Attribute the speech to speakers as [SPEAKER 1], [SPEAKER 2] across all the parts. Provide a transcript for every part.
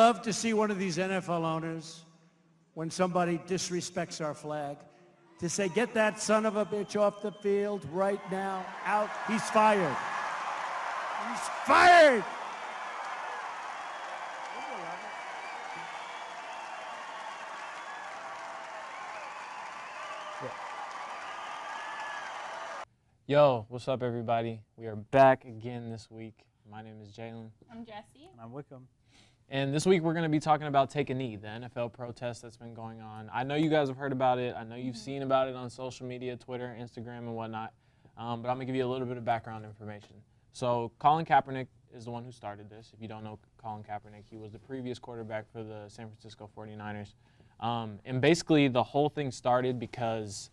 [SPEAKER 1] love to see one of these NFL owners, when somebody disrespects our flag, to say, get that son of a bitch off the field right now, out. He's fired. He's fired.
[SPEAKER 2] Yo, what's up, everybody? We are back again this week. My name is Jaylen.
[SPEAKER 3] I'm Jessie.
[SPEAKER 4] And I'm Wikum.
[SPEAKER 2] And this week we're going to be talking about Take a Knee, the NFL protest that's been going on. I know you guys have heard about it. I know you've seen about it on social media, Twitter, Instagram, and whatnot. But I'm going to give you a little bit of background information. So Colin Kaepernick is the one who started this. If you don't know Colin Kaepernick, he was the previous quarterback for the San Francisco 49ers. And basically the whole thing started because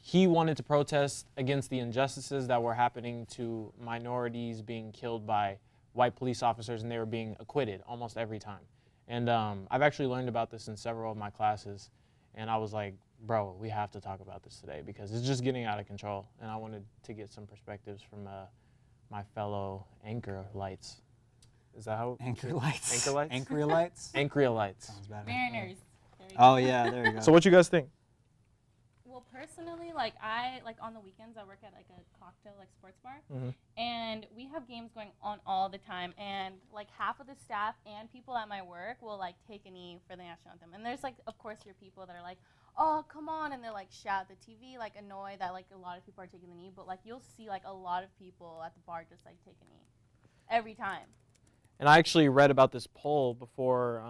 [SPEAKER 2] he wanted to protest against the injustices that were happening to minorities being killed by white police officers, and they were being acquitted almost every time. And I've actually learned about this in several of my classes, and I was like, bro, we have to talk about this today because it's just getting out of control, and I wanted to get some perspectives from my fellow anchor lights. Is that how?
[SPEAKER 4] Anchor lights.
[SPEAKER 2] Anchor lights?
[SPEAKER 4] Anchor lights?
[SPEAKER 2] Anchor lights.
[SPEAKER 4] Sounds better.
[SPEAKER 3] Mariners.
[SPEAKER 4] Oh, yeah, there you go.
[SPEAKER 2] So what you guys think?
[SPEAKER 3] Well, personally, like on the weekends I work at like a cocktail like sports bar, and we have games going on all the time, and like half of the staff and people at my work will like take a knee for the national anthem. And there's like, of course, your people that are like, oh, come on, and they're like shout at the TV, like annoyed that like a lot of people are taking the knee, but like you'll see like a lot of people at the bar just like take a knee every time.
[SPEAKER 2] And I actually read about this poll before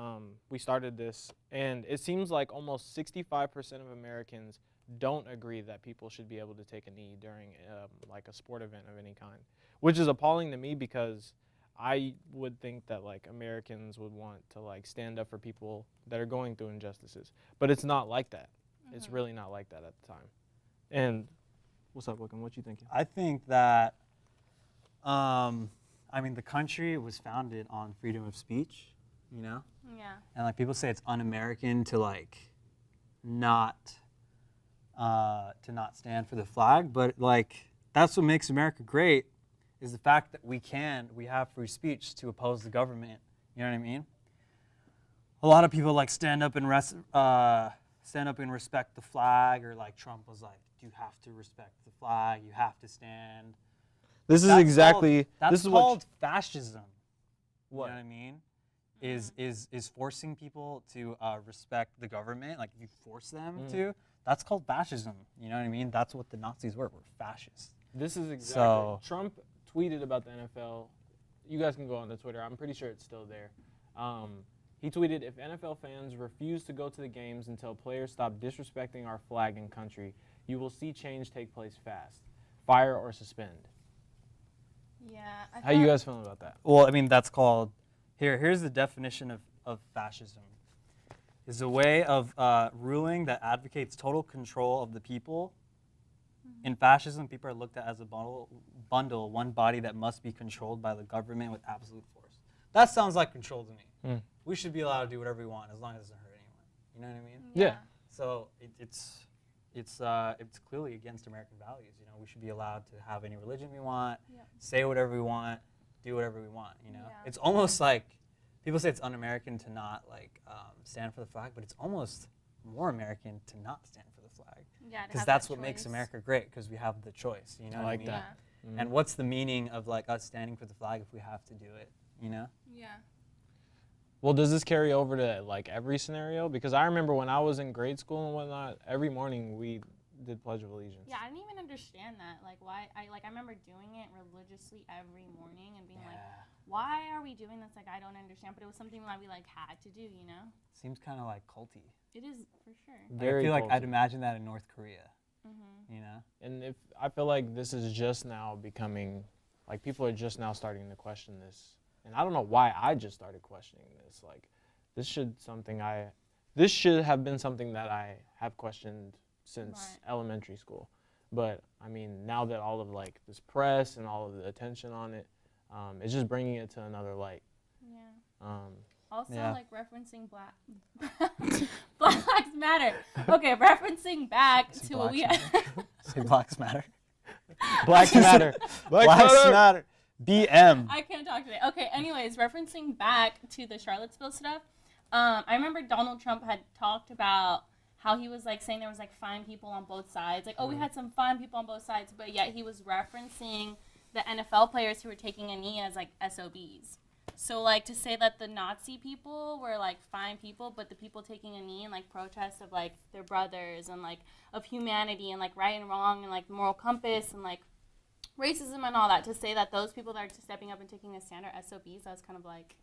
[SPEAKER 2] we started this, and it seems like almost 65% of Americans don't agree that people should be able to take a knee during like a sport event of any kind, which is appalling to me because I would think that like Americans would want to like stand up for people that are going through injustices, but it's not like that. It's really not like that at the time. And what's up, Wikum? What you thinking?
[SPEAKER 4] I think that, I mean, the country was founded on freedom of speech, you know?
[SPEAKER 3] Yeah.
[SPEAKER 4] And like people say it's un-American to like not stand for the flag, but like that's what makes America great is the fact that we have free speech to oppose the government. You know what I mean? A lot of people like stand up and respect the flag, or like Trump was like, you have to respect the flag, you have to stand.
[SPEAKER 2] This is exactly
[SPEAKER 4] That's called fascism.
[SPEAKER 2] What?
[SPEAKER 4] You know what I mean? Is forcing people to respect the government. Like if you force them to, that's called fascism. You know what I mean? That's what the Nazis were fascists.
[SPEAKER 2] This is exactly.
[SPEAKER 4] So,
[SPEAKER 2] Trump tweeted about the NFL. You guys can go on the Twitter. I'm pretty sure it's still there. He tweeted, if NFL fans refuse to go to the games until players stop disrespecting our flag and country, you will see change take place fast. Fire or suspend.
[SPEAKER 3] Yeah.
[SPEAKER 2] How you guys feeling about that?
[SPEAKER 4] well, I mean, that's called, here's the definition of fascism. Is a way of ruling that advocates total control of the people. In fascism, people are looked at as a bundle, one body that must be controlled by the government with absolute force. That sounds like control to me. We should be allowed to do whatever we want as long as it doesn't hurt anyone. You know what I mean?
[SPEAKER 2] Yeah.
[SPEAKER 4] So it's clearly against American values. You know, we should be allowed to have any religion we want, say whatever we want, do whatever we want. You know, it's almost like people say it's un-American to not like stand for the flag, but it's almost more American to not stand for the flag.
[SPEAKER 3] Yeah.
[SPEAKER 4] Because that's what makes America great, because we have the choice. You know
[SPEAKER 2] I
[SPEAKER 4] what I
[SPEAKER 2] like
[SPEAKER 4] mean?
[SPEAKER 2] that.
[SPEAKER 4] And what's the meaning of like us standing for the flag if we have to do it? You know?
[SPEAKER 3] Yeah.
[SPEAKER 2] Well, does this carry over to like every scenario? Because I remember when I was in grade school and whatnot, every morning we did Pledge of Allegiance.
[SPEAKER 3] Yeah, I didn't even understand that. Like, why? I remember doing it religiously every morning and being like, why are we doing this? Like, I don't understand. But it was something that we like had to do, you know?
[SPEAKER 4] Seems kind of like culty.
[SPEAKER 3] It is for sure.
[SPEAKER 4] Like, I feel like I'd imagine that in North Korea. You know?
[SPEAKER 2] And I feel like this is just now becoming, like people are just now starting to question this. And I don't know why I just started questioning this. Like, this should have been something that I have questioned since elementary school. But I mean, now that all of like this press and all of the attention on it, it's just bringing it to another light.
[SPEAKER 3] Yeah. Also, like referencing Black Lives Matter. Okay, referencing back to what we.
[SPEAKER 4] Say Blacks Matter.
[SPEAKER 2] Blacks Matter.
[SPEAKER 4] Blacks Matter. BM.
[SPEAKER 3] I can't talk today. Okay, anyways, referencing back to the Charlottesville stuff, I remember Donald Trump had talked about how he was like saying there was like fine people on both sides. Like, oh, we had some fine people on both sides, but yet he was referencing the NFL players who were taking a knee as like SOBs. So like to say that the Nazi people were like fine people, but the people taking a knee and like protest of like their brothers and like of humanity and like right and wrong and like moral compass and like racism and all that, to say that those people that are stepping up and taking a stand are SOBs, that's kind of like,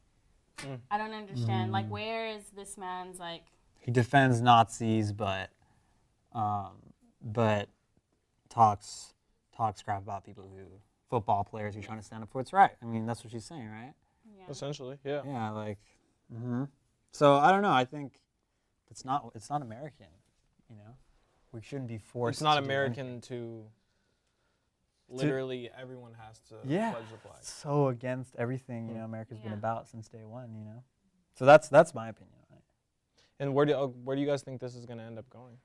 [SPEAKER 3] I don't understand. Like, where is this man's like?
[SPEAKER 4] He defends Nazis, but talks crap about football players who are trying to stand up for what's right. I mean, that's what she's saying, right?
[SPEAKER 3] Yeah.
[SPEAKER 2] Essentially, yeah.
[SPEAKER 4] Yeah, like. So I don't know. I think it's not American. You know, we shouldn't be forced.
[SPEAKER 2] It's not
[SPEAKER 4] to do
[SPEAKER 2] American
[SPEAKER 4] anything.
[SPEAKER 2] to. Literally, everyone has to
[SPEAKER 4] Yeah,
[SPEAKER 2] pledge the flag.
[SPEAKER 4] so against everything America's been about since day one. So that's my opinion on it.
[SPEAKER 2] And where do you guys think this is going to end up going?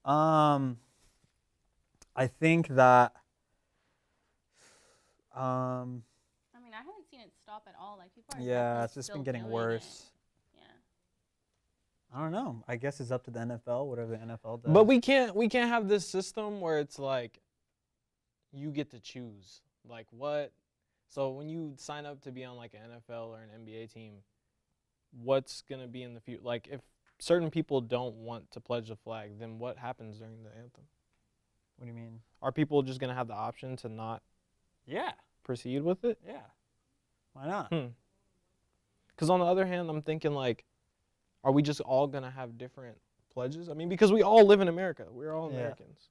[SPEAKER 4] I think that.
[SPEAKER 3] I mean, I haven't seen it stop at all. Like, people are
[SPEAKER 4] Yeah,
[SPEAKER 3] definitely
[SPEAKER 4] it's just
[SPEAKER 3] still
[SPEAKER 4] been getting
[SPEAKER 3] doing
[SPEAKER 4] worse.
[SPEAKER 3] it. Yeah.
[SPEAKER 4] I don't know. I guess it's up to the NFL, whatever the NFL does.
[SPEAKER 2] But we can't have this system where it's like you get to choose. Like what? So when you sign up to be on like an NFL or an NBA team, what's going to be in the future? Like if certain people don't want to pledge the flag, then what happens during the anthem?
[SPEAKER 4] What do you mean?
[SPEAKER 2] Are people just going to have the option to not
[SPEAKER 4] Yeah.
[SPEAKER 2] proceed with it?
[SPEAKER 4] Yeah. Why not?
[SPEAKER 2] Because on the other hand, I'm thinking like, are we just all going to have different pledges? I mean, because we all live in America. We're all Americans.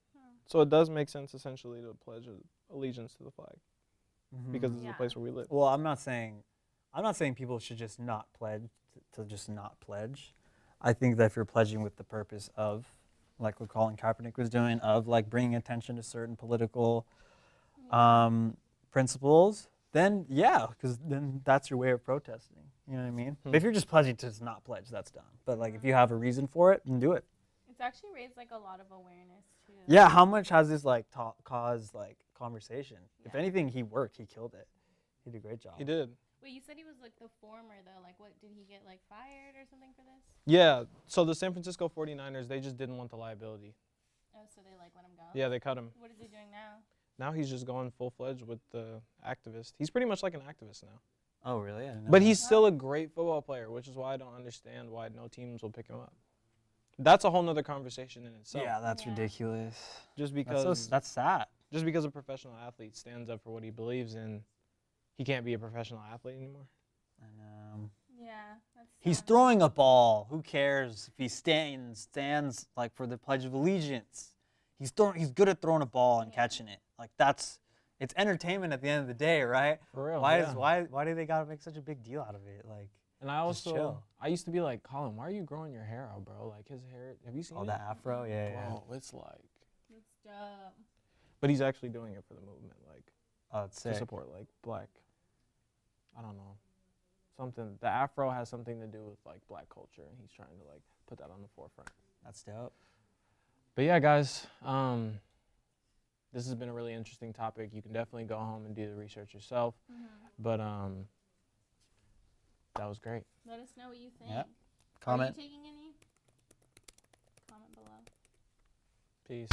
[SPEAKER 2] So it does make sense essentially to pledge allegiance to the flag because it's the place where we live.
[SPEAKER 4] Well, I'm not saying people should just not pledge to just not pledge. I think that if you're pledging with the purpose of, like what Colin Kaepernick was doing, of like bringing attention to certain political principles, then yeah, because then that's your way of protesting. You know what I mean? But if you're just pledging to just not pledge, that's dumb. But like if you have a reason for it, then do it.
[SPEAKER 3] It's actually raised like a lot of awareness too.
[SPEAKER 4] Yeah, how much has this like caused like conversation? If anything, he worked. He killed it. He did a great job.
[SPEAKER 2] He did.
[SPEAKER 3] Wait, you said he was like the former though. Like, what did he get like fired or something for this?
[SPEAKER 2] Yeah. So the San Francisco 49ers, they just didn't want the liability.
[SPEAKER 3] Oh, so they like let him go?
[SPEAKER 2] Yeah, they cut him.
[SPEAKER 3] What is he doing now?
[SPEAKER 2] Now he's just going full-fledged with the activist. He's pretty much like an activist now.
[SPEAKER 4] Oh, really? I didn't know
[SPEAKER 2] But
[SPEAKER 4] that.
[SPEAKER 2] he's still a great football player, which is why I don't understand why no teams will pick him up. That's a whole nother conversation in itself.
[SPEAKER 4] Yeah, that's ridiculous.
[SPEAKER 2] Just because
[SPEAKER 4] That's sad.
[SPEAKER 2] just because a professional athlete stands up for what he believes in, he can't be a professional athlete anymore.
[SPEAKER 4] And
[SPEAKER 3] Yeah, that's.
[SPEAKER 4] he's
[SPEAKER 3] sad.
[SPEAKER 4] throwing a ball. Who cares if he stands like for the Pledge of Allegiance? He's good at throwing a ball and catching it. Like it's entertainment at the end of the day, right?
[SPEAKER 2] For real.
[SPEAKER 4] Why do they gotta make such a big deal out of it? Like,
[SPEAKER 2] And I
[SPEAKER 4] just
[SPEAKER 2] also
[SPEAKER 4] chill.
[SPEAKER 2] I used to be like, Colin, why are you growing your hair out, bro? Like his hair, have you seen
[SPEAKER 4] oh,
[SPEAKER 2] it?
[SPEAKER 4] that afro, yeah.
[SPEAKER 2] Bro, it's like,
[SPEAKER 3] That's dope.
[SPEAKER 2] but he's actually doing it for the movement, like
[SPEAKER 4] Oh, it's
[SPEAKER 2] to
[SPEAKER 4] sick.
[SPEAKER 2] support like black. I don't know, something. The afro has something to do with like black culture, and he's trying to like put that on the forefront.
[SPEAKER 4] That's dope.
[SPEAKER 2] But yeah, guys, this has been a really interesting topic. You can definitely go home and do the research yourself. But that was great.
[SPEAKER 3] Let us know what you think.
[SPEAKER 4] Yep.
[SPEAKER 3] Are
[SPEAKER 4] Comment.
[SPEAKER 3] you taking any? Comment below.
[SPEAKER 2] Peace.